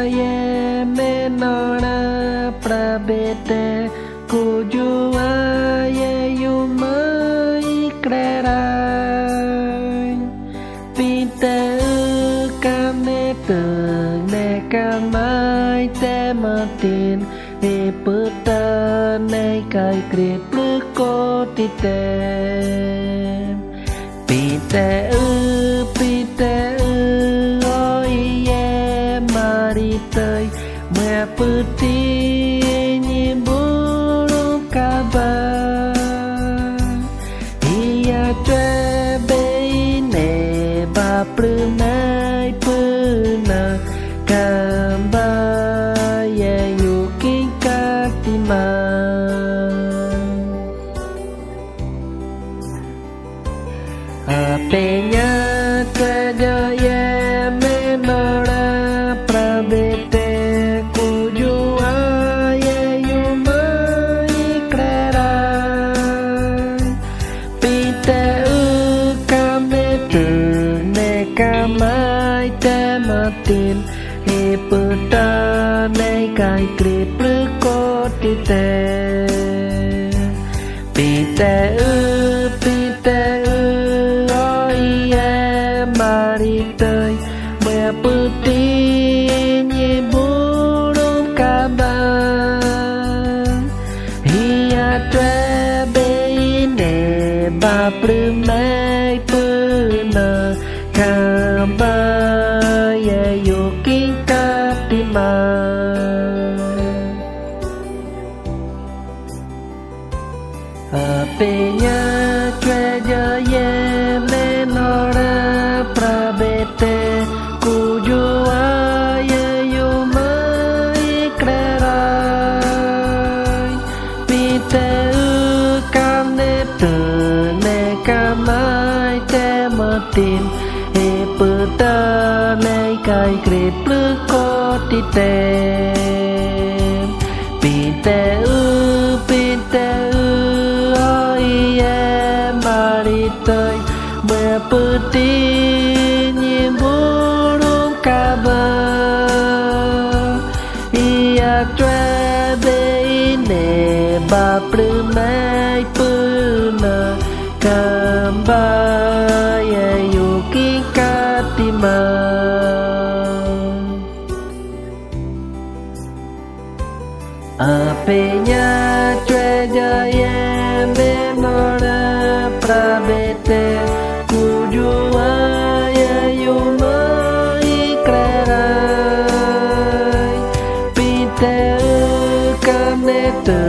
ye me nora prabete kujua ye yumai krera pite kame te ne kamai te matin e puta ne kai krit pluko tite pite tới mẹ bự ti nhị bulu kaba ia tre be ne ba pru nai pu na kamba ye yu king katima apenya tre ye me nora bete kujua ye yumai krera pite kame te ne kamai te matin e puta ne kai krit pluko tite pite oi ye mari tơi mẹ puti tre be ne ba pru mai pu na kamba ye yu king katima apenya tre ye me nora prabete kujua ye yu mai krera pite ne kamai te matin e puta ne kai krit pluko tite pite oi ye mari tơi mẹ puti nhị bulu kaba ia tre be ne ba pru mai pu na kamba ye yu king katima apenya tre ye me nora prabete kujua ye yumai krera pite kame te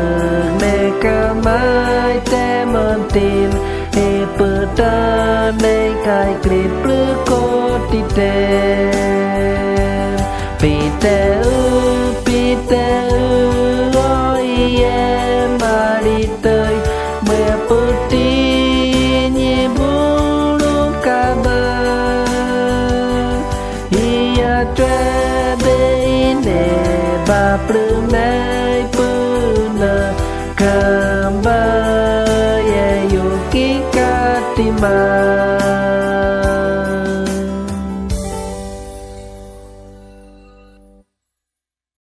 ne kamai te mantin e puta ne kai krit pluko tite pite oi ye mari tơi mẹ puti nhị bulu kaba ia tre be ne ba pru nai pu na kamba ye yu king katima